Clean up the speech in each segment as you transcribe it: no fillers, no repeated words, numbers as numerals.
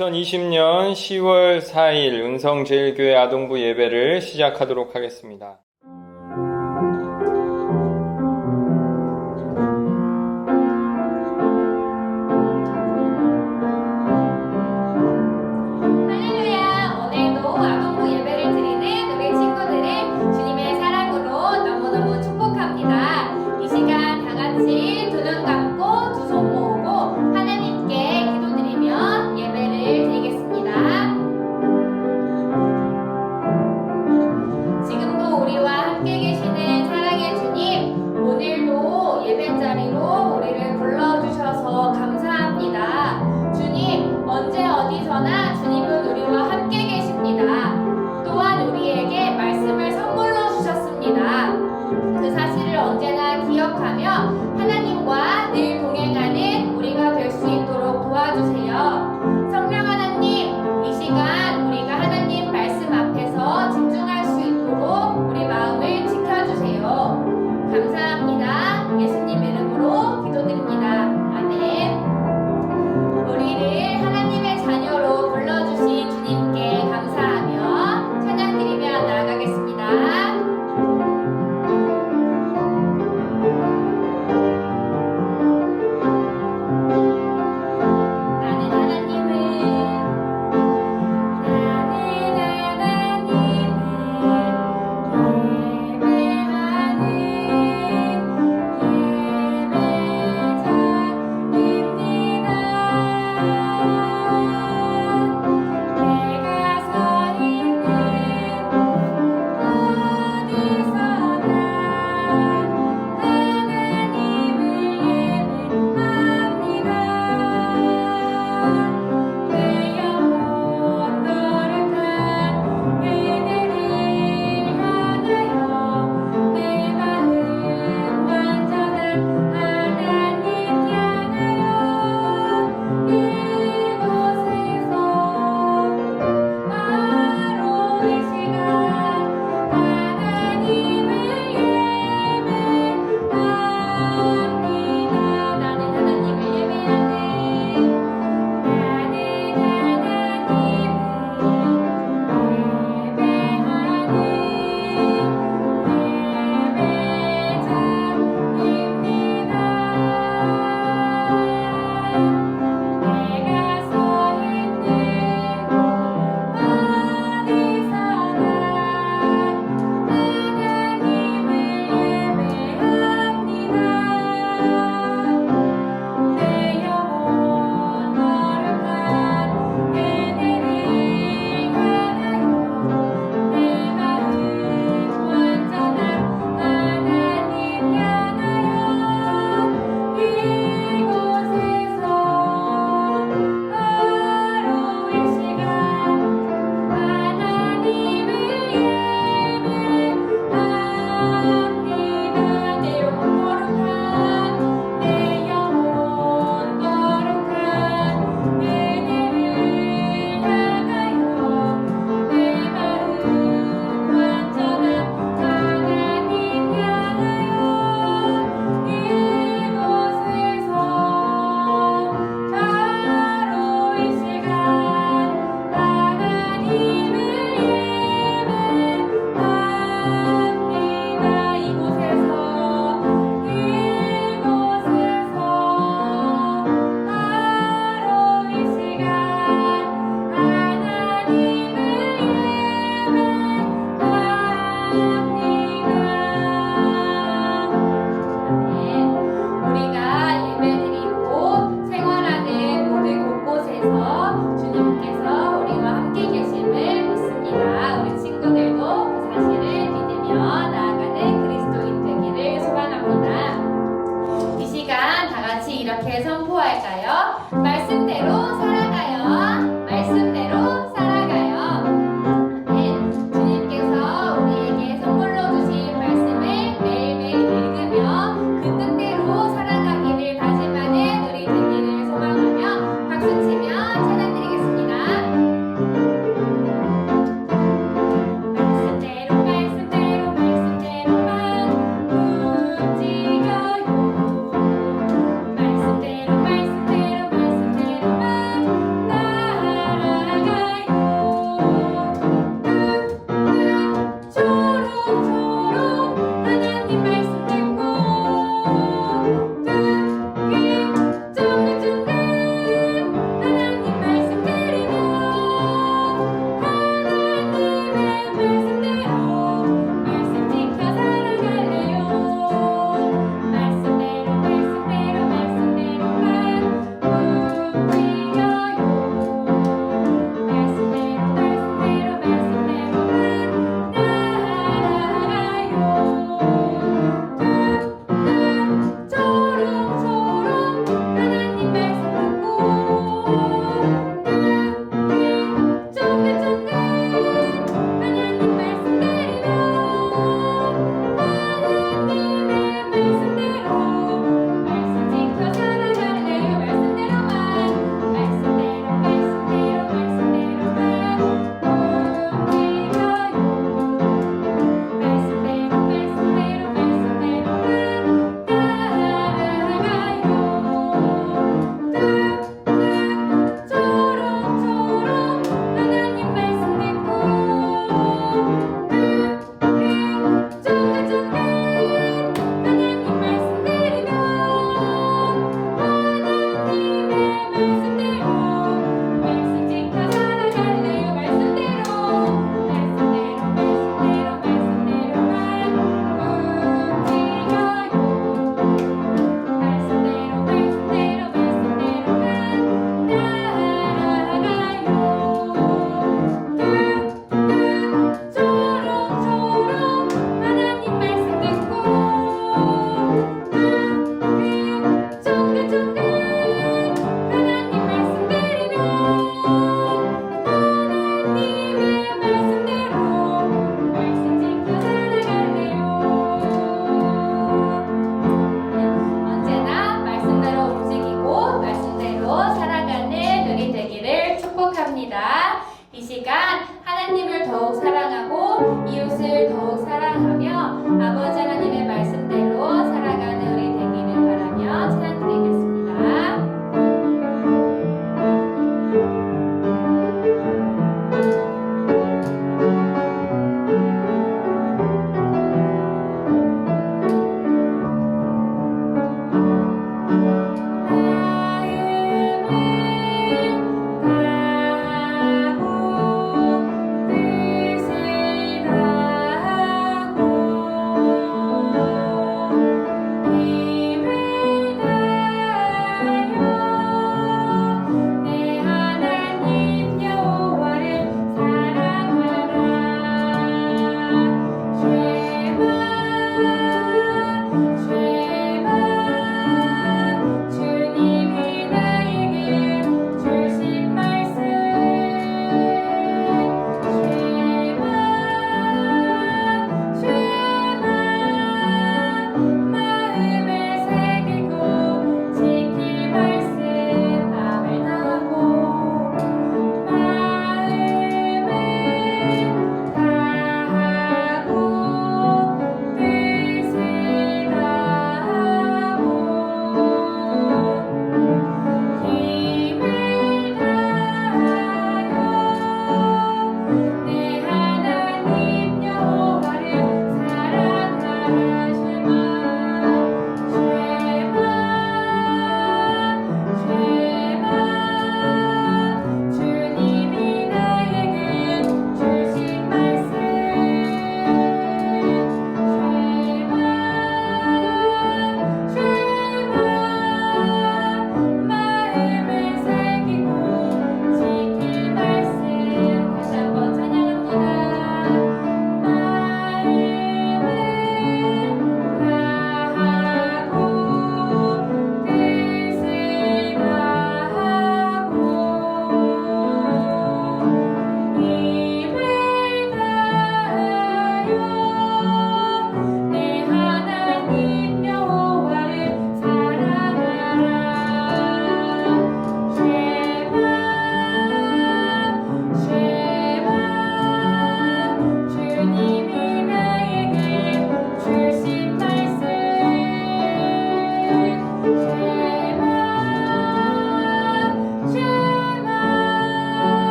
2020년 10월 4일 은성제일교회 아동부 예배를 시작하도록 하겠습니다. 할렐루야! 오늘도 아동부 예배를 드리는 우리 친구들을 주님의 사랑으로 너무너무 축복합니다. 이 시간 다 같이 두 눈 감고 두 손 모으고 하나님께 기도드리며 예배를 드리겠습니다. 지금도 우리와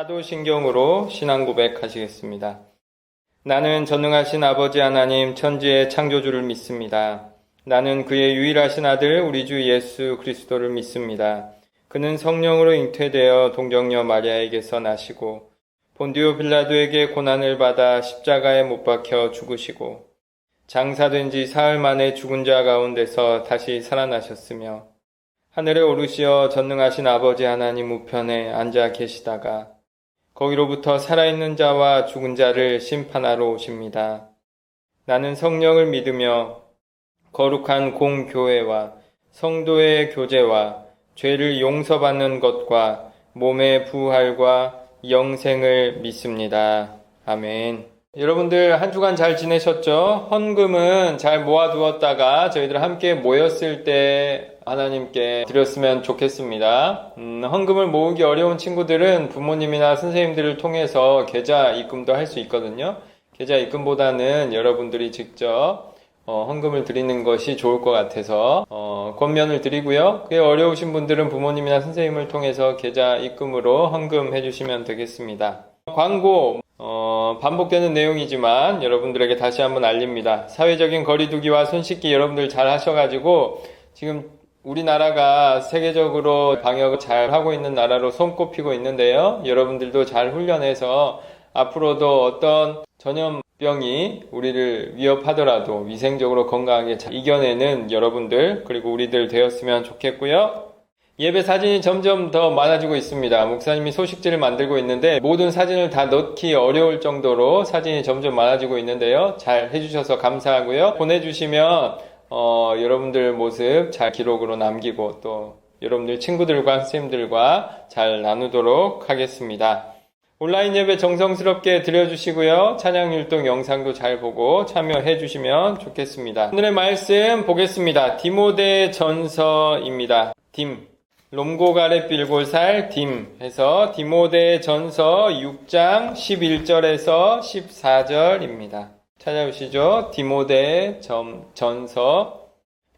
사도신경으로 신앙 고백하시겠습니다. 나는 전능하신 아버지 하나님 천지의 창조주를 믿습니다. 나는 그의 유일하신 아들 우리 주 예수 그리스도를 믿습니다. 그는 성령으로 잉태되어 동정녀 마리아에게서 나시고 본디오 빌라도에게 고난을 받아 십자가에 못 박혀 죽으시고 장사된 지 사흘 만에 죽은 자 가운데서 다시 살아나셨으며 하늘에 오르시어 전능하신 아버지 하나님 우편에 앉아 계시다가 거기로부터 살아있는 자와 죽은 자를 심판하러 오십니다. 나는 성령을 믿으며 거룩한 공교회와 성도의 교제와 죄를 용서받는 것과 몸의 부활과 영생을 믿습니다. 아멘. 여러분들 한 주간 잘 지내셨죠? 헌금은 잘 모아두었다가 저희들 함께 모였을 때 하나님께 드렸으면 좋겠습니다. 헌금을 모으기 어려운 친구들은 부모님이나 선생님들을 통해서 계좌 입금도 할 수 있거든요. 계좌 입금보다는 여러분들이 직접 헌금을 드리는 것이 좋을 것 같아서 권면을 드리고요. 그게 어려우신 분들은 부모님이나 선생님을 통해서 계좌 입금으로 헌금해 주시면 되겠습니다. 광고 반복되는 내용이지만 여러분들에게 다시 한번 알립니다. 사회적인 거리두기와 손 씻기 여러분들 잘 하셔가지고 지금 우리나라가 세계적으로 방역을 잘 하고 있는 나라로 손꼽히고 있는데요. 여러분들도 잘 훈련해서 앞으로도 어떤 전염병이 우리를 위협하더라도 위생적으로 건강하게 잘 이겨내는 여러분들 그리고 우리들 되었으면 좋겠고요. 예배 사진이 점점 더 많아지고 있습니다. 목사님이 소식지를 만들고 있는데 모든 사진을 다 넣기 어려울 정도로 사진이 점점 많아지고 있는데요. 잘 해주셔서 감사하고요. 보내주시면 여러분들 모습 잘 기록으로 남기고 또 여러분들 친구들과 선생님들과 잘 나누도록 하겠습니다. 온라인 예배 정성스럽게 드려주시고요. 찬양율동 영상도 잘 보고 참여해 주시면 좋겠습니다. 오늘의 말씀 보겠습니다. 디모데 전서입니다. 롬고 가래 빌골살 해서 디모데 전서 6장 11절에서 14절입니다. 찾아오시죠. 디모데 전서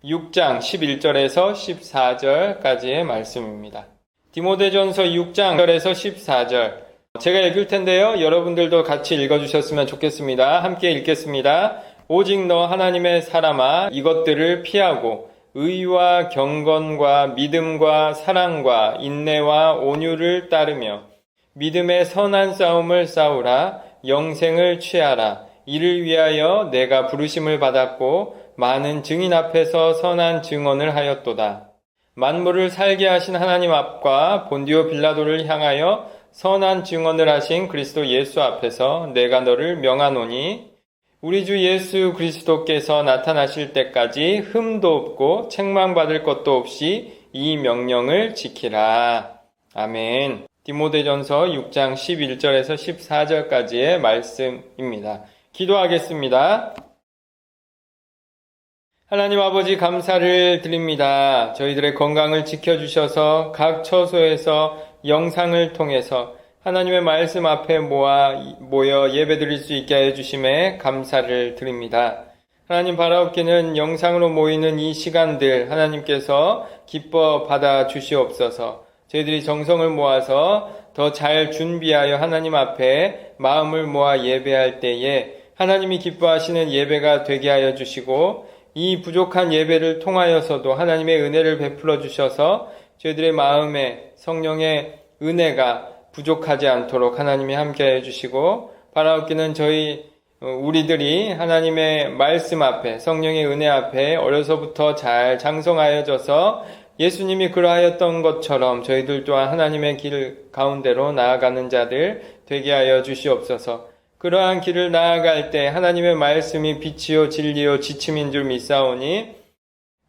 6장 11절에서 14절까지의 말씀입니다. 디모데 전서 6장 1절에서 14절 제가 읽을 텐데요. 여러분들도 같이 읽어주셨으면 좋겠습니다. 함께 읽겠습니다. 오직 너 하나님의 사람아 이것들을 피하고 의와 경건과 믿음과 사랑과 인내와 온유를 따르며 믿음의 선한 싸움을 싸우라. 영생을 취하라. 이를 위하여 내가 부르심을 받았고 많은 증인 앞에서 선한 증언을 하였도다. 만물을 살게 하신 하나님 앞과 본디오 빌라도를 향하여 선한 증언을 하신 그리스도 예수 앞에서 내가 너를 명하노니 우리 주 예수 그리스도께서 나타나실 때까지 흠도 없고 책망받을 것도 없이 이 명령을 지키라. 아멘. 디모데전서 6장 11절에서 14절까지의 말씀입니다. 기도하겠습니다. 하나님 아버지 감사를 드립니다. 저희들의 건강을 지켜주셔서 각 처소에서 영상을 통해서 하나님의 말씀 앞에 모여 예배드릴 수 있게 하여 주심에 감사를 드립니다. 하나님 바라옵기는 영상으로 모이는 이 시간들 하나님께서 기뻐 받아 주시옵소서. 저희들이 정성을 모아서 더 잘 준비하여 하나님 앞에 마음을 모아 예배할 때에 하나님이 기뻐하시는 예배가 되게 하여 주시고 이 부족한 예배를 통하여서도 하나님의 은혜를 베풀어 주셔서 저희들의 마음에 성령의 은혜가 부족하지 않도록 하나님이 함께해 주시고 바라옵기는 우리들이 하나님의 말씀 앞에 성령의 은혜 앞에 어려서부터 잘 장성하여져서 예수님이 그러하였던 것처럼 저희들 또한 하나님의 길 가운데로 나아가는 자들 되게 하여 주시옵소서. 그러한 길을 나아갈 때 하나님의 말씀이 빛이요 진리요 지침인 줄 믿사오니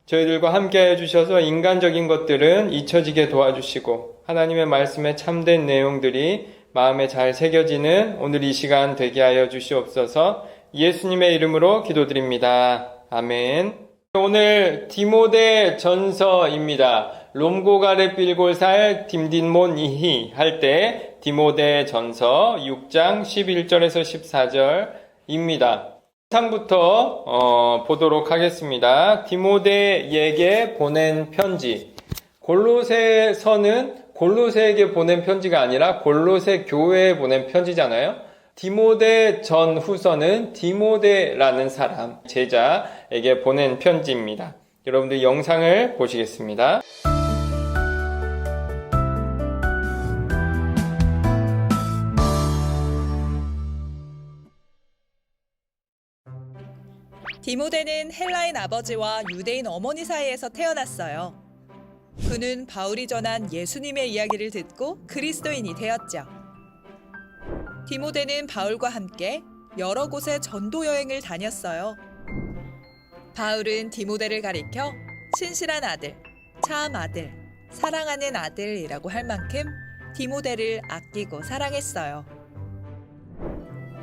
저희들과 함께해 주셔서 인간적인 것들은 잊혀지게 도와주시고 하나님의 말씀에 참된 내용들이 마음에 잘 새겨지는 오늘 이 시간 되게 하여 주시옵소서. 예수님의 이름으로 기도드립니다. 아멘. 오늘 디모데 전서입니다. 롬고가레 빌골살 딤딘몬 이히 할 때 디모데 전서 6장 11절에서 14절입니다. 상부터 보도록 하겠습니다. 디모데에게 보낸 편지. 골로새서는 골로새에게 보낸 편지가 아니라 골로새 교회에 보낸 편지잖아요. 디모데 전 후서는 디모데라는 사람, 제자에게 보낸 편지입니다. 여러분들 영상을 보시겠습니다. 디모데는 헬라인 아버지와 유대인 어머니 사이에서 태어났어요. 그는 바울이 전한 예수님의 이야기를 듣고 그리스도인이 되었죠. 디모데는 바울과 함께 여러 곳에 전도 여행을 다녔어요. 바울은 디모데를 가리켜 신실한 아들, 참 아들, 사랑하는 아들이라고 할 만큼 디모데를 아끼고 사랑했어요.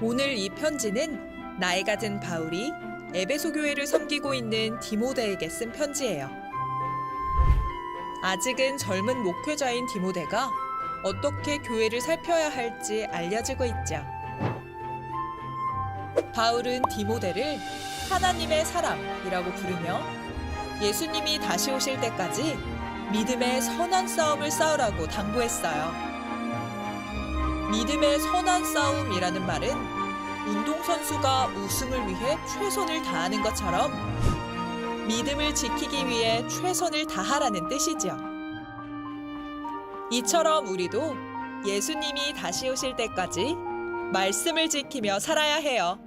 오늘 이 편지는 나이가 든 바울이 에베소 교회를 섬기고 있는 디모데에게 쓴 편지예요. 아직은 젊은 목회자인 디모데가 어떻게 교회를 살펴야 할지 알려주고 있죠. 바울은 디모데를 하나님의 사람이라고 부르며 예수님이 다시 오실 때까지 믿음의 선한 싸움을 싸우라고 당부했어요. 믿음의 선한 싸움이라는 말은 운동선수가 우승을 위해 최선을 다하는 것처럼 믿음을 지키기 위해 최선을 다하라는 뜻이죠. 이처럼 우리도 예수님이 다시 오실 때까지 말씀을 지키며 살아야 해요.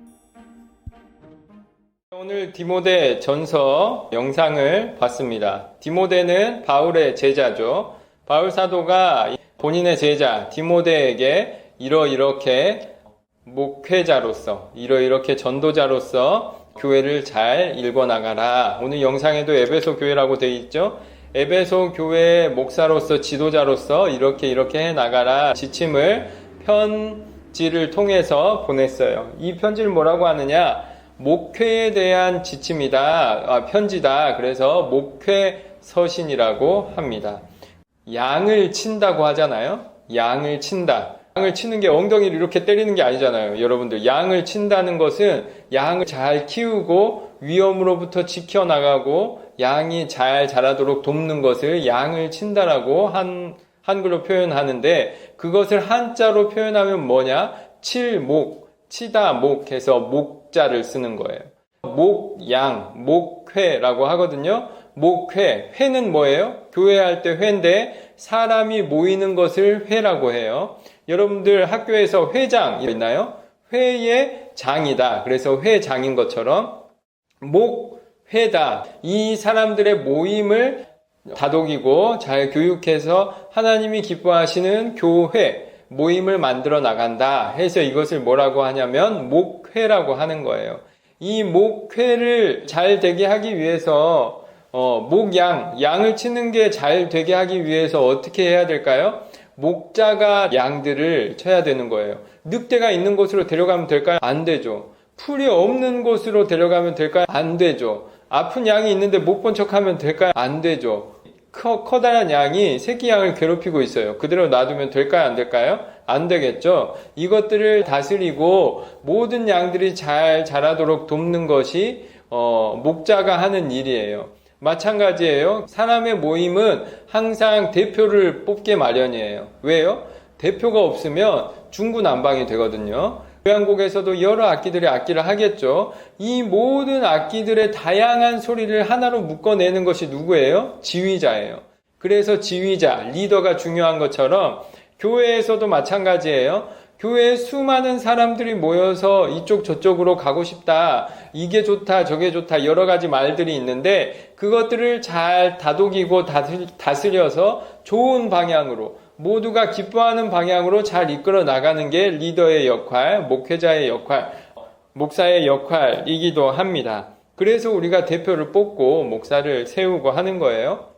오늘 디모데 전서 영상을 봤습니다. 디모데는 바울의 제자죠. 바울 사도가 본인의 제자 디모데에게 이렇게 목회자로서 이렇게 전도자로서 교회를 잘 읽어나가라. 오늘 영상에도 에베소 교회라고 되어 있죠. 에베소 교회의 목사로서 지도자로서 이렇게 해나가라 지침을 편지를 통해서 보냈어요. 이 편지를 뭐라고 하느냐? 목회에 대한 지침이다. 편지다. 그래서 목회서신이라고 합니다. 양을 친다고 하잖아요. 양을 친다. 양을 치는 게 엉덩이를 이렇게 때리는 게 아니잖아요. 여러분들, 양을 친다는 것은 양을 잘 키우고 위험으로부터 지켜나가고 양이 잘 자라도록 돕는 것을 양을 친다라고 한글로 표현하는데, 그것을 한자로 표현하면 뭐냐? 칠목, 치다 목해서 목자를 쓰는 거예요. 목양, 목회라고 하거든요. 목회, 회는 뭐예요? 교회할 때 회인데 사람이 모이는 것을 회라고 해요. 여러분들 학교에서 회장 있나요? 회의 장이다. 그래서 회장인 것처럼 목회다. 이 사람들의 모임을 다독이고 잘 교육해서 하나님이 기뻐하시는 교회, 모임을 만들어 나간다 해서 이것을 뭐라고 하냐면 목회라고 하는 거예요. 이 목회를 잘 되게 하기 위해서 양을 치는 게 잘 되게 하기 위해서 어떻게 해야 될까요? 목자가 양들을 쳐야 되는 거예요. 늑대가 있는 곳으로 데려가면 될까요? 안 되죠. 풀이 없는 곳으로 데려가면 될까요? 안 되죠. 아픈 양이 있는데 못 본 척하면 될까요? 안 되죠. 커다란 양이 새끼 양을 괴롭히고 있어요. 그대로 놔두면 될까요? 안 될까요? 안 되겠죠. 이것들을 다스리고 모든 양들이 잘 자라도록 돕는 것이 목자가 하는 일이에요. 마찬가지예요. 사람의 모임은 항상 대표를 뽑게 마련이에요. 왜요? 대표가 없으면 중구난방이 되거든요. 교향곡에서도 여러 악기들이 악기를 하겠죠. 이 모든 악기들의 다양한 소리를 하나로 묶어내는 것이 누구예요? 지휘자예요. 그래서 지휘자, 리더가 중요한 것처럼 교회에서도 마찬가지예요. 교회에 수많은 사람들이 모여서 이쪽 저쪽으로 가고 싶다, 이게 좋다 저게 좋다 여러 가지 말들이 있는데 그것들을 잘 다독이고 다스려서 좋은 방향으로, 모두가 기뻐하는 방향으로 잘 이끌어 나가는 게 리더의 역할, 목회자의 역할, 목사의 역할이기도 합니다. 그래서 우리가 대표를 뽑고 목사를 세우고 하는 거예요.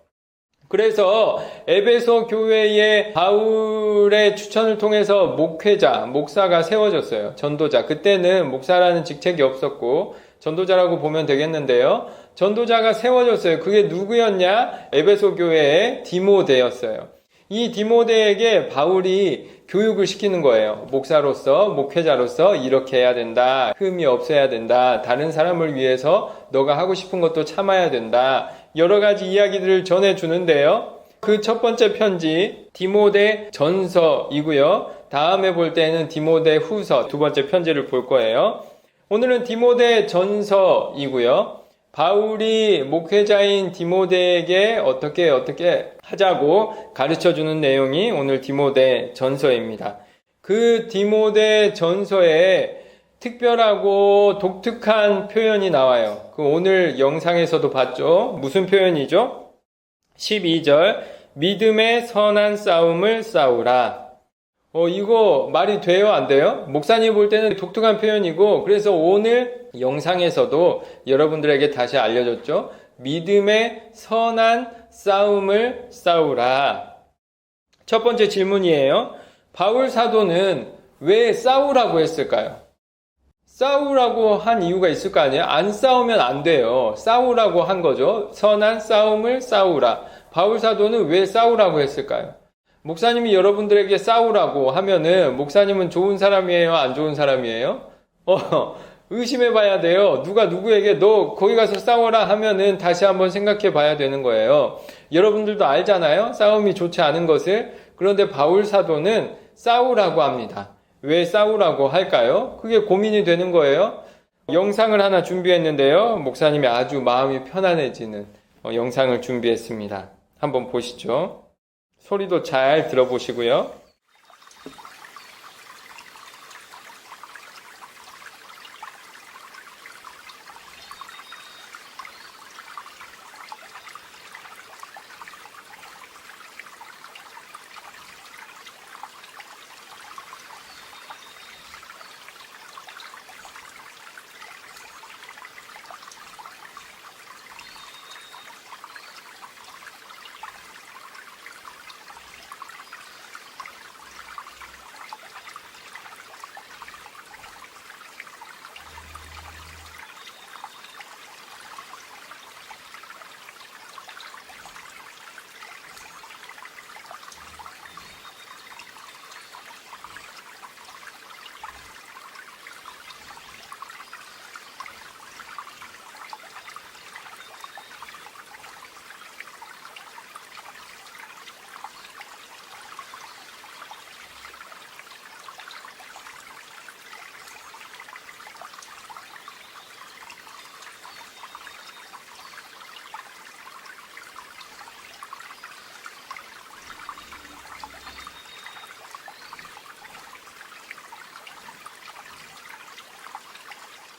그래서 에베소 교회에 바울의 추천을 통해서 목회자, 목사가 세워졌어요. 전도자. 그때는 목사라는 직책이 없었고 전도자라고 보면 되겠는데요. 전도자가 세워졌어요. 그게 누구였냐? 에베소 교회의 디모데였어요. 이 디모데에게 바울이 교육을 시키는 거예요. 목사로서, 목회자로서 이렇게 해야 된다. 흠이 없어야 된다. 다른 사람을 위해서 너가 하고 싶은 것도 참아야 된다. 여러 가지 이야기들을 전해주는데요. 그 첫 번째 편지 디모데 전서이고요. 다음에 볼 때는 디모데 후서 두 번째 편지를 볼 거예요. 오늘은 디모데 전서이고요. 바울이 목회자인 디모데에게 어떻게 하자고 가르쳐주는 내용이 오늘 디모데 전서입니다. 그 디모데 전서에 특별하고 독특한 표현이 나와요. 그 오늘 영상에서도 봤죠? 무슨 표현이죠? 12절 믿음의 선한 싸움을 싸우라. 이거 말이 돼요? 안 돼요? 목사님 볼 때는 독특한 표현이고 그래서 오늘 영상에서도 여러분들에게 다시 알려줬죠. 믿음의 선한 싸움을 싸우라. 첫 번째 질문이에요. 바울 사도는 왜 싸우라고 했을까요? 싸우라고 한 이유가 있을 거 아니에요? 안 싸우면 안 돼요. 싸우라고 한 거죠. 선한 싸움을 싸우라. 바울 사도는 왜 싸우라고 했을까요? 목사님이 여러분들에게 싸우라고 하면은 목사님은 좋은 사람이에요? 안 좋은 사람이에요? 의심해 봐야 돼요. 누가 누구에게 너 거기 가서 싸워라 하면은 다시 한번 생각해 봐야 되는 거예요. 여러분들도 알잖아요. 싸움이 좋지 않은 것을. 그런데 바울 사도는 싸우라고 합니다. 왜 싸우라고 할까요? 그게 고민이 되는 거예요. 영상을 하나 준비했는데요. 목사님이 아주 마음이 편안해지는 영상을 준비했습니다. 한번 보시죠. 소리도 잘 들어보시고요.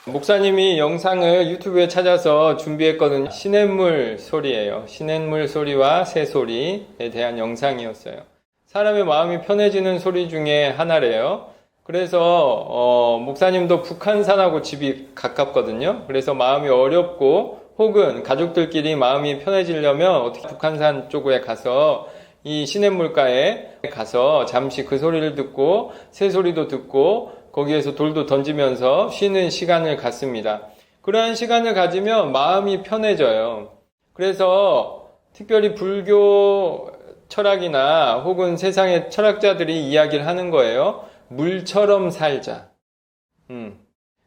목사님이 영상을 유튜브에 찾아서 준비했거든요. 시냇물 소리예요. 시냇물 소리와 새소리에 대한 영상이었어요. 사람의 마음이 편해지는 소리 중에 하나래요. 그래서 목사님도 북한산하고 집이 가깝거든요. 그래서 마음이 어렵고 혹은 가족들끼리 마음이 편해지려면 어떻게 북한산 쪽에 가서 이 시냇물가에 가서 잠시 그 소리를 듣고 새소리도 듣고 거기에서 돌도 던지면서 쉬는 시간을 갖습니다. 그러한 시간을 가지면 마음이 편해져요. 그래서 특별히 불교 철학이나 혹은 세상의 철학자들이 이야기를 하는 거예요. 물처럼 살자.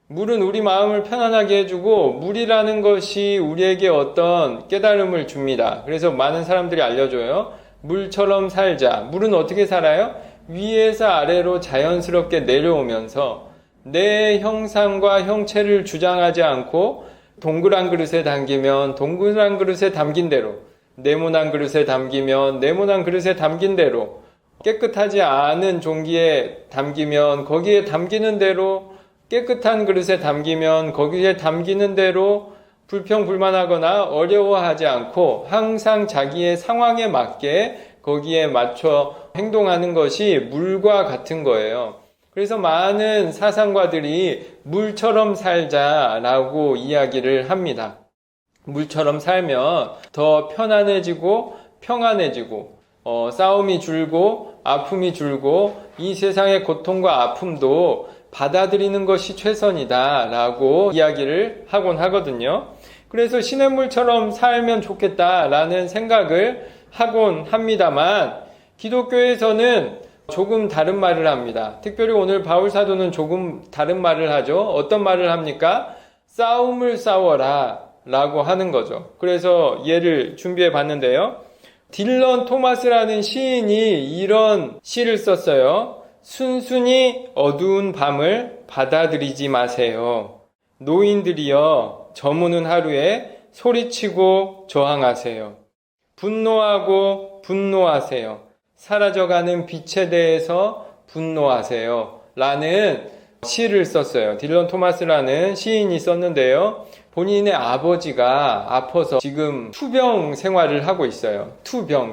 물은 우리 마음을 편안하게 해주고 물이라는 것이 우리에게 어떤 깨달음을 줍니다. 그래서 많은 사람들이 알려줘요. 물처럼 살자. 물은 어떻게 살아요? 위에서 아래로 자연스럽게 내려오면서 내 형상과 형체를 주장하지 않고 동그란 그릇에 담기면 동그란 그릇에 담긴 대로, 네모난 그릇에 담기면 네모난 그릇에 담긴 대로, 깨끗하지 않은 종기에 담기면 거기에 담기는 대로, 깨끗한 그릇에 담기면 거기에 담기는 대로 불평불만하거나 어려워하지 않고 항상 자기의 상황에 맞게 거기에 맞춰 행동하는 것이 물과 같은 거예요. 그래서 많은 사상가들이 물처럼 살자라고 이야기를 합니다. 물처럼 살면 더 편안해지고 평안해지고 싸움이 줄고 아픔이 줄고 이 세상의 고통과 아픔도 받아들이는 것이 최선이다라고 이야기를 하곤 하거든요. 그래서 시냇물처럼 살면 좋겠다라는 생각을 하곤 합니다만 기독교에서는 조금 다른 말을 합니다. 특별히 오늘 바울 사도는 조금 다른 말을 하죠. 어떤 말을 합니까? 싸움을 싸워라 라고 하는 거죠. 그래서 예를 준비해 봤는데요. 딜런 토마스라는 시인이 이런 시를 썼어요. 순순히 어두운 밤을 받아들이지 마세요. 노인들이여 저무는 하루에 소리치고 저항하세요. 분노하고 분노하세요. 사라져가는 빛에 대해서 분노하세요. 라는 시를 썼어요. 딜런 토마스라는 시인이 썼는데요. 본인의 아버지가 아파서 지금 투병 생활을 하고 있어요.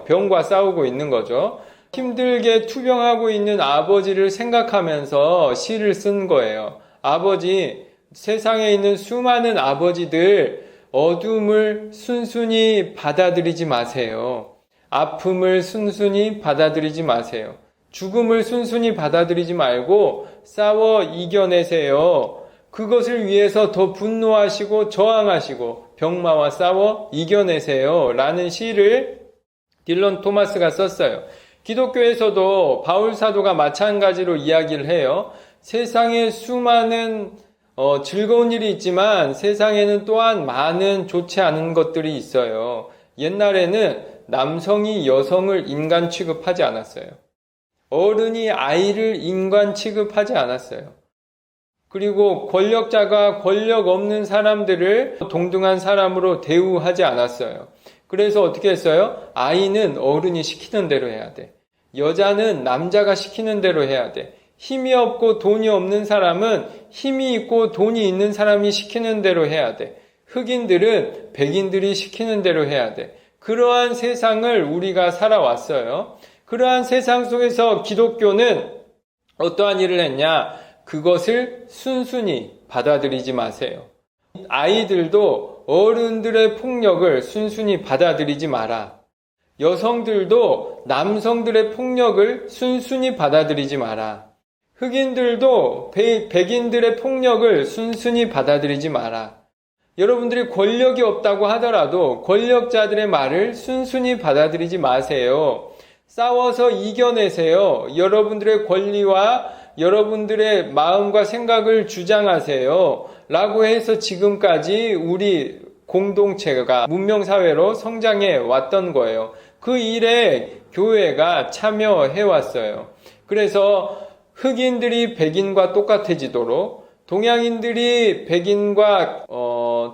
병과 싸우고 있는 거죠. 힘들게 투병하고 있는 아버지를 생각하면서 시를 쓴 거예요. 아버지, 세상에 있는 수많은 아버지들, 어둠을 순순히 받아들이지 마세요. 아픔을 순순히 받아들이지 마세요. 죽음을 순순히 받아들이지 말고 싸워 이겨내세요. 그것을 위해서 더 분노하시고 저항하시고 병마와 싸워 이겨내세요. 라는 시를 딜런 토마스가 썼어요. 기독교에서도 바울 사도가 마찬가지로 이야기를 해요. 세상에 수많은 즐거운 일이 있지만 세상에는 또한 많은 좋지 않은 것들이 있어요. 옛날에는 남성이 여성을 인간 취급하지 않았어요. 어른이 아이를 인간 취급하지 않았어요. 그리고 권력자가 권력 없는 사람들을 동등한 사람으로 대우하지 않았어요. 그래서 어떻게 했어요? 아이는 어른이 시키는 대로 해야 돼. 여자는 남자가 시키는 대로 해야 돼. 힘이 없고 돈이 없는 사람은 힘이 있고 돈이 있는 사람이 시키는 대로 해야 돼. 흑인들은 백인들이 시키는 대로 해야 돼. 그러한 세상을 우리가 살아왔어요. 그러한 세상 속에서 기독교는 어떠한 일을 했냐? 그것을 순순히 받아들이지 마세요. 아이들도 어른들의 폭력을 순순히 받아들이지 마라. 여성들도 남성들의 폭력을 순순히 받아들이지 마라. 흑인들도 백인들의 폭력을 순순히 받아들이지 마라. 여러분들이 권력이 없다고 하더라도 권력자들의 말을 순순히 받아들이지 마세요. 싸워서 이겨내세요. 여러분들의 권리와 여러분들의 마음과 생각을 주장하세요. 라고 해서 지금까지 우리 공동체가 문명사회로 성장해 왔던 거예요. 그 일에 교회가 참여해 왔어요. 그래서 흑인들이 백인과 똑같아지도록 동양인들이 백인과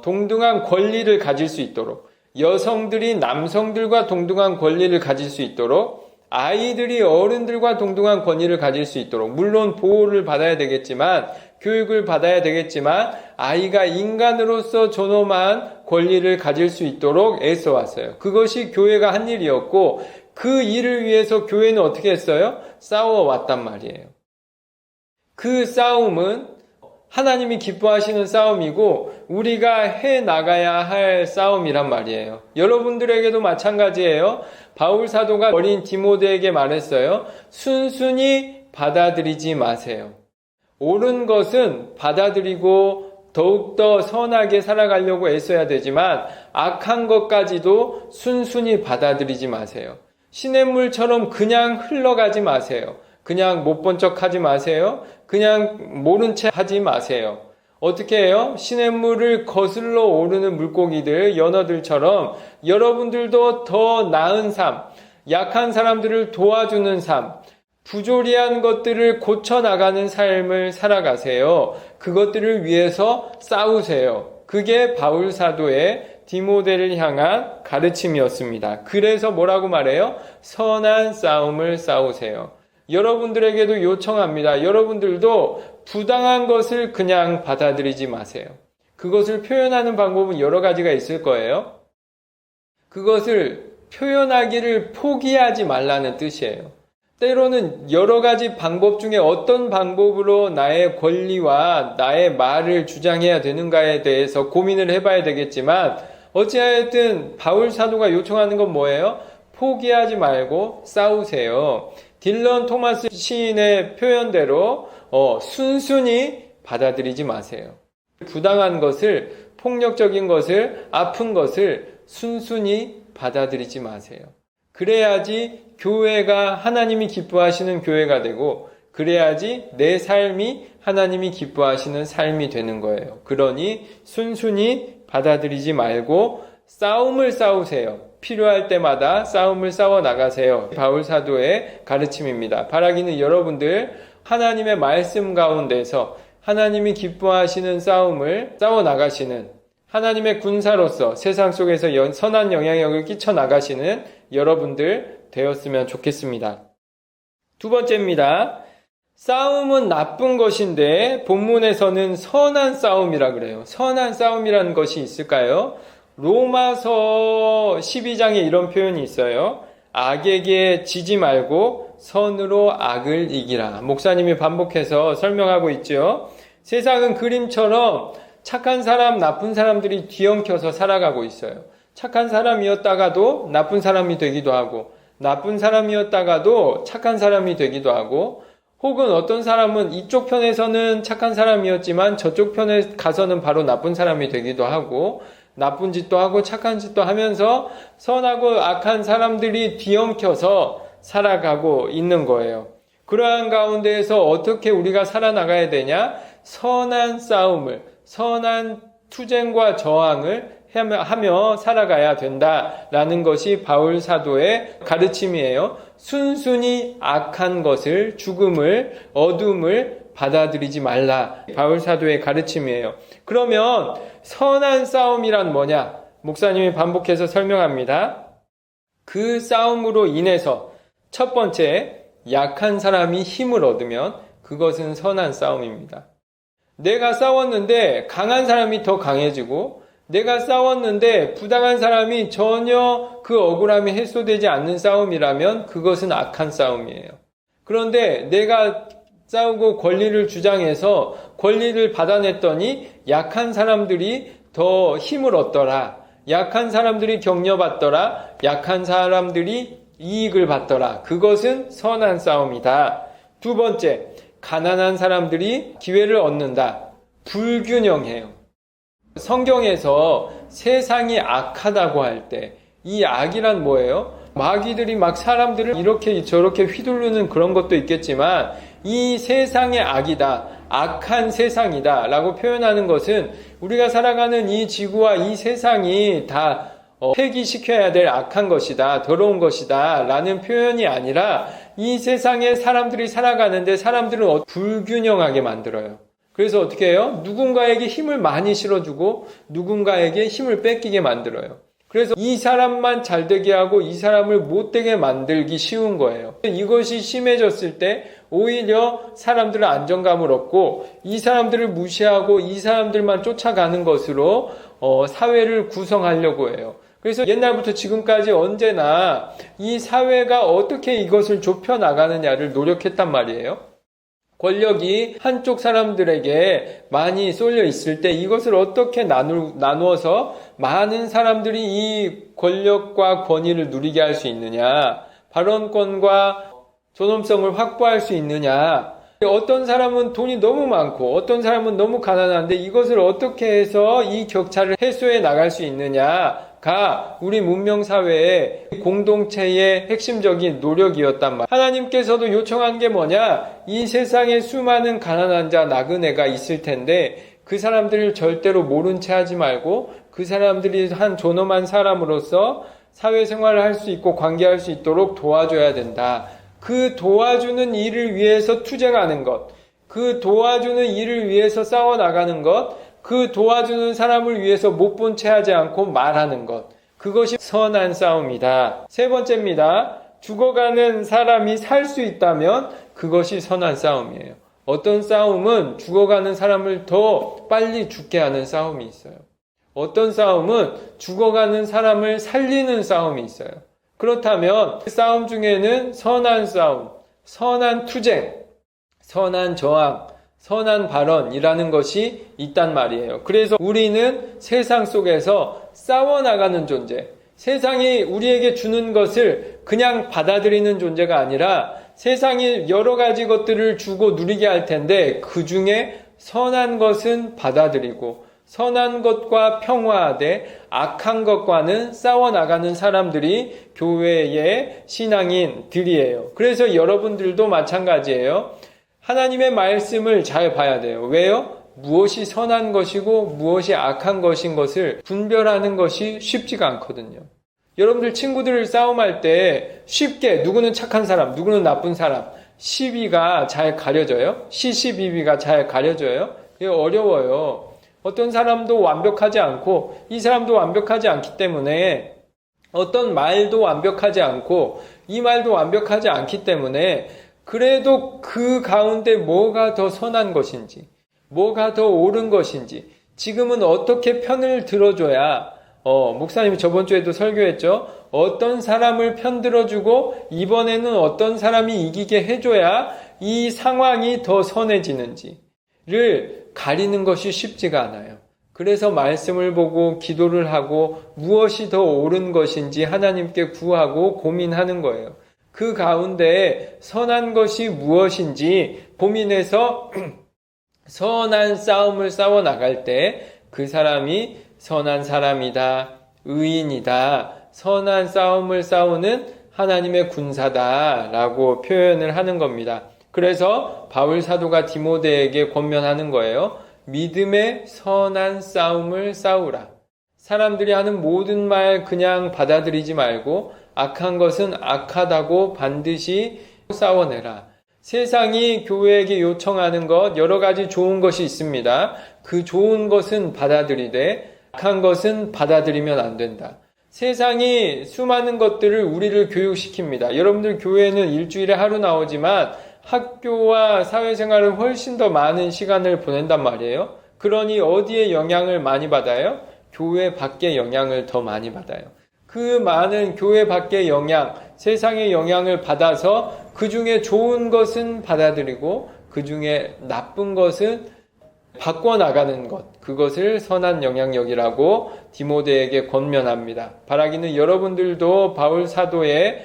동등한 권리를 가질 수 있도록 여성들이 남성들과 동등한 권리를 가질 수 있도록 아이들이 어른들과 동등한 권위를 가질 수 있도록 물론 보호를 받아야 되겠지만 교육을 받아야 되겠지만 아이가 인간으로서 존엄한 권리를 가질 수 있도록 애써왔어요. 그것이 교회가 한 일이었고 그 일을 위해서 교회는 어떻게 했어요? 싸워왔단 말이에요. 그 싸움은 하나님이 기뻐하시는 싸움이고 우리가 해나가야 할 싸움이란 말이에요. 여러분들에게도 마찬가지예요. 바울 사도가 어린 디모데에게 말했어요. 순순히 받아들이지 마세요. 옳은 것은 받아들이고 더욱더 선하게 살아가려고 애써야 되지만 악한 것까지도 순순히 받아들이지 마세요. 시냇물처럼 그냥 흘러가지 마세요. 그냥 못 본 척 하지 마세요. 그냥 모른 채 하지 마세요. 어떻게 해요? 시냇물을 거슬러 오르는 물고기들, 연어들처럼 여러분들도 더 나은 삶, 약한 사람들을 도와주는 삶, 부조리한 것들을 고쳐나가는 삶을 살아가세요. 그것들을 위해서 싸우세요. 그게 바울 사도의 디모데를 향한 가르침이었습니다. 그래서 뭐라고 말해요? 선한 싸움을 싸우세요. 여러분들에게도 요청합니다. 여러분들도 부당한 것을 그냥 받아들이지 마세요. 그것을 표현하는 방법은 여러 가지가 있을 거예요. 그것을 표현하기를 포기하지 말라는 뜻이에요. 때로는 여러 가지 방법 중에 어떤 방법으로 나의 권리와 나의 말을 주장해야 되는가에 대해서 고민을 해봐야 되겠지만 어찌하여든 바울 사도가 요청하는 건 뭐예요? 포기하지 말고 싸우세요. 딜런 토마스 시인의 표현대로 순순히 받아들이지 마세요. 부당한 것을, 폭력적인 것을, 아픈 것을 순순히 받아들이지 마세요. 그래야지 교회가 하나님이 기뻐하시는 교회가 되고 그래야지 내 삶이 하나님이 기뻐하시는 삶이 되는 거예요. 그러니 순순히 받아들이지 말고 싸움을 싸우세요. 필요할 때마다 싸움을 싸워 나가세요. 바울 사도의 가르침입니다. 바라기는 여러분들 하나님의 말씀 가운데서 하나님이 기뻐하시는 싸움을 싸워 나가시는 하나님의 군사로서 세상 속에서 선한 영향력을 끼쳐 나가시는 여러분들 되었으면 좋겠습니다. 두 번째입니다. 싸움은 나쁜 것인데 본문에서는 선한 싸움이라 그래요. 선한 싸움이라는 것이 있을까요? 로마서 12장에 이런 표현이 있어요. 악에게 지지 말고 선으로 악을 이기라. 목사님이 반복해서 설명하고 있죠. 세상은 그림처럼 착한 사람, 나쁜 사람들이 뒤엉켜서 살아가고 있어요. 착한 사람이었다가도 나쁜 사람이 되기도 하고, 나쁜 사람이었다가도 착한 사람이 되기도 하고, 혹은 어떤 사람은 이쪽 편에서는 착한 사람이었지만 저쪽 편에 가서는 바로 나쁜 사람이 되기도 하고, 나쁜 짓도 하고 착한 짓도 하면서 선하고 악한 사람들이 뒤엉켜서 살아가고 있는 거예요. 그러한 가운데에서 어떻게 우리가 살아나가야 되냐? 선한 싸움을, 선한 투쟁과 저항을 하며 살아가야 된다라는 것이 바울 사도의 가르침이에요. 순순히 악한 것을, 죽음을, 어둠을 받아들이지 말라. 바울 사도의 가르침이에요. 그러면 선한 싸움이란 뭐냐? 목사님이 반복해서 설명합니다. 그 싸움으로 인해서 첫 번째, 약한 사람이 힘을 얻으면 그것은 선한 싸움입니다. 내가 싸웠는데 강한 사람이 더 강해지고, 내가 싸웠는데 부당한 사람이 전혀 그 억울함이 해소되지 않는 싸움이라면 그것은 악한 싸움이에요. 그런데 내가 싸우고 권리를 주장해서 권리를 받아냈더니 약한 사람들이 더 힘을 얻더라. 약한 사람들이 격려받더라. 약한 사람들이 이익을 받더라. 그것은 선한 싸움이다. 두 번째, 가난한 사람들이 기회를 얻는다. 불균형해요. 성경에서 세상이 악하다고 할 때 이 악이란 뭐예요? 마귀들이 막 사람들을 이렇게 저렇게 휘두르는 그런 것도 있겠지만 이 세상의 악이다, 악한 세상이다 라고 표현하는 것은 우리가 살아가는 이 지구와 이 세상이 다 폐기시켜야 될 악한 것이다, 더러운 것이다 라는 표현이 아니라 이 세상에 사람들이 살아가는데 사람들은 불균형하게 만들어요. 그래서 어떻게 해요? 누군가에게 힘을 많이 실어주고 누군가에게 힘을 뺏기게 만들어요. 그래서 이 사람만 잘되게 하고 이 사람을 못되게 만들기 쉬운 거예요. 이것이 심해졌을 때 오히려 사람들은 안정감을 얻고 이 사람들을 무시하고 이 사람들만 쫓아가는 것으로 사회를 구성하려고 해요. 그래서 옛날부터 지금까지 언제나 이 사회가 어떻게 이것을 좁혀나가느냐를 노력했단 말이에요. 권력이 한쪽 사람들에게 많이 쏠려 있을 때 이것을 어떻게 나누어서 많은 사람들이 이 권력과 권위를 누리게 할 수 있느냐, 발언권과 존엄성을 확보할 수 있느냐, 어떤 사람은 돈이 너무 많고 어떤 사람은 너무 가난한데 이것을 어떻게 해서 이 격차를 해소해 나갈 수 있느냐가 우리 문명사회의 공동체의 핵심적인 노력이었단 말이에요. 하나님께서도 요청한 게 뭐냐? 이 세상에 수많은 가난한 자, 나그네가 있을 텐데 그 사람들을 절대로 모른 채 하지 말고 그 사람들이 한 존엄한 사람으로서 사회생활을 할 수 있고 관계할 수 있도록 도와줘야 된다. 그 도와주는 일을 위해서 투쟁하는 것, 그 도와주는 일을 위해서 싸워나가는 것, 그 도와주는 사람을 위해서 못 본 채 하지 않고 말하는 것, 그것이 선한 싸움이다. 세 번째입니다. 죽어가는 사람이 살 수 있다면 그것이 선한 싸움이에요. 어떤 싸움은 죽어가는 사람을 더 빨리 죽게 하는 싸움이 있어요. 어떤 싸움은 죽어가는 사람을 살리는 싸움이 있어요. 그렇다면 그 싸움 중에는 선한 싸움, 선한 투쟁, 선한 저항, 선한 발언이라는 것이 있단 말이에요. 그래서 우리는 세상 속에서 싸워나가는 존재, 세상이 우리에게 주는 것을 그냥 받아들이는 존재가 아니라 세상이 여러 가지 것들을 주고 누리게 할 텐데 그 중에 선한 것은 받아들이고 선한 것과 평화하되 악한 것과는 싸워나가는 사람들이 교회의 신앙인들이에요. 그래서 여러분들도 마찬가지예요. 하나님의 말씀을 잘 봐야 돼요. 왜요? 무엇이 선한 것이고 무엇이 악한 것인 것을 분별하는 것이 쉽지가 않거든요. 여러분들 친구들 싸움할 때 쉽게 누구는 착한 사람, 누구는 나쁜 사람, 시비가 잘 가려져요? 시시비비가 잘 가려져요? 그게 어려워요. 어떤 사람도 완벽하지 않고 이 사람도 완벽하지 않기 때문에 어떤 말도 완벽하지 않고 이 말도 완벽하지 않기 때문에 그래도 그 가운데 뭐가 더 선한 것인지, 뭐가 더 옳은 것인지, 지금은 어떻게 편을 들어줘야, 목사님이 저번 주에도 설교했죠. 어떤 사람을 편들어주고 이번에는 어떤 사람이 이기게 해줘야 이 상황이 더 선해지는지를 가리는 것이 쉽지가 않아요. 그래서 말씀을 보고 기도를 하고 무엇이 더 옳은 것인지 하나님께 구하고 고민하는 거예요. 그 가운데 선한 것이 무엇인지 고민해서 선한 싸움을 싸워 나갈 때 그 사람이 선한 사람이다, 의인이다, 선한 싸움을 싸우는 하나님의 군사다라고 표현을 하는 겁니다. 그래서 바울 사도가 디모데에게 권면하는 거예요. 믿음의 선한 싸움을 싸우라. 사람들이 하는 모든 말 그냥 받아들이지 말고 악한 것은 악하다고 반드시 싸워내라. 세상이 교회에게 요청하는 것 여러 가지 좋은 것이 있습니다. 그 좋은 것은 받아들이되 악한 것은 받아들이면 안 된다. 세상이 수많은 것들을 우리를 교육시킵니다. 여러분들 교회는 일주일에 하루 나오지만 학교와 사회생활은 훨씬 더 많은 시간을 보낸단 말이에요. 그러니 어디에 영향을 많이 받아요? 교회 밖에 영향을 더 많이 받아요. 그 많은 교회 밖의 영향, 세상의 영향을 받아서 그 중에 좋은 것은 받아들이고 그 중에 나쁜 것은 바꿔나가는 것, 그것을 선한 영향력이라고 디모데에게 권면합니다. 바라기는 여러분들도 바울 사도의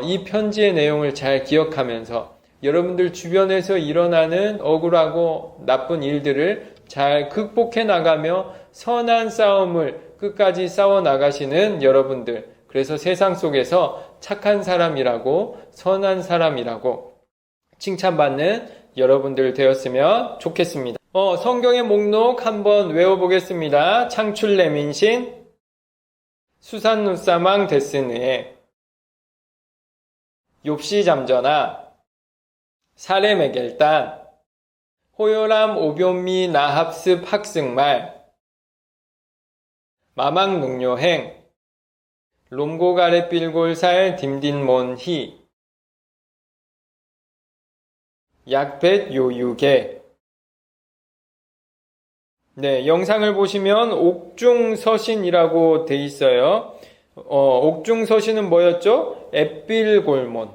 이 편지의 내용을 잘 기억하면서 여러분들 주변에서 일어나는 억울하고 나쁜 일들을 잘 극복해 나가며 선한 싸움을 끝까지 싸워 나가시는 여러분들, 그래서 세상 속에서 착한 사람이라고 선한 사람이라고 칭찬받는 여러분들 되었으면 좋겠습니다. 성경의 목록 한번 외워보겠습니다. 창출레민신, 수산누사망 데스느에, 욥시 잠전하, 사레메겔단, 호요람 오뵘미 나합습 학승말, 마망능요행, 롬고가레 필골살 딤딘몬히, 약벳 요유게. 네, 영상을 보시면 옥중서신이라고 돼 있어요. 옥중서신은 뭐였죠? 앳빌골몬.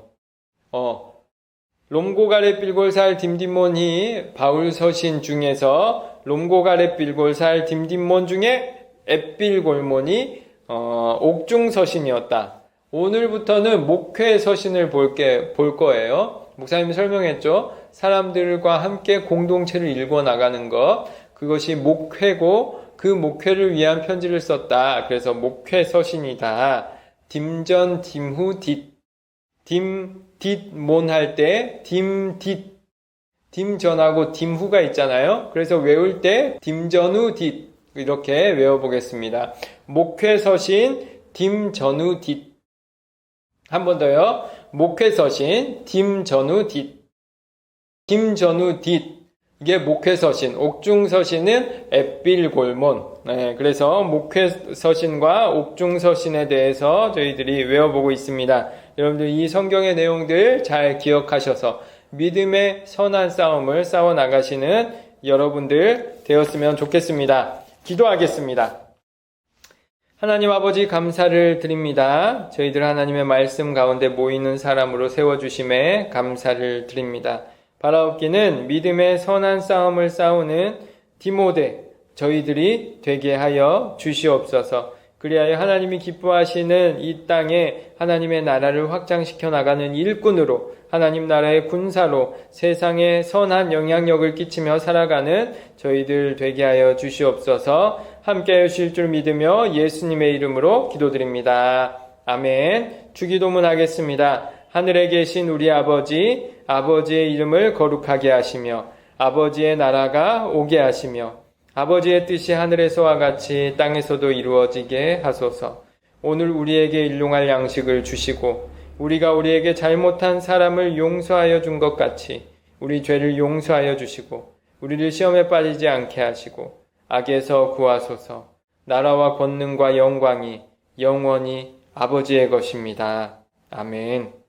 롬고가레 필골살 딤딘몬히 바울 서신 중에서 롬고가레 필골살 딤딘몬 중에 앳빌골몬이 옥중서신이었다. 오늘부터는 목회서신을 볼 거예요. 목사님이 설명했죠. 사람들과 함께 공동체를 읽어 나가는 것, 그것이 목회고 그 목회를 위한 편지를 썼다. 그래서 목회서신이다. 딤전 딤후 딧, 딤딧몬 할 때 딤딧, 딤전하고 딤후가 있잖아요. 그래서 외울 때 딤전후 딧 이렇게 외워보겠습니다. 목회서신 딤전후 딧. 한 번 더요. 목회서신 딤전후 딧. 딤전후 딧. 이게 목회서신. 옥중서신은 앳빌골몬. 네, 그래서 목회서신과 옥중서신에 대해서 저희들이 외워보고 있습니다. 여러분들 이 성경의 내용들 잘 기억하셔서 믿음의 선한 싸움을 싸워 나가시는 여러분들 되었으면 좋겠습니다. 기도하겠습니다. 하나님 아버지 감사를 드립니다. 저희들 하나님의 말씀 가운데 모이는 사람으로 세워주심에 감사를 드립니다. 바라옵기는 믿음의 선한 싸움을 싸우는 디모데 저희들이 되게 하여 주시옵소서. 그리하여 하나님이 기뻐하시는 이 땅에 하나님의 나라를 확장시켜 나가는 일꾼으로, 하나님 나라의 군사로 세상에 선한 영향력을 끼치며 살아가는 저희들 되게 하여 주시옵소서. 함께 하실 줄 믿으며 예수님의 이름으로 기도드립니다. 아멘. 주기도문 하겠습니다. 하늘에 계신 우리 아버지, 아버지의 이름을 거룩하게 하시며 아버지의 나라가 오게 하시며 아버지의 뜻이 하늘에서와 같이 땅에서도 이루어지게 하소서. 오늘 우리에게 일용할 양식을 주시고 우리가 우리에게 잘못한 사람을 용서하여 준 것 같이 우리 죄를 용서하여 주시고 우리를 시험에 빠지지 않게 하시고 악에서 구하소서. 나라와 권능과 영광이 영원히 아버지의 것입니다. 아멘.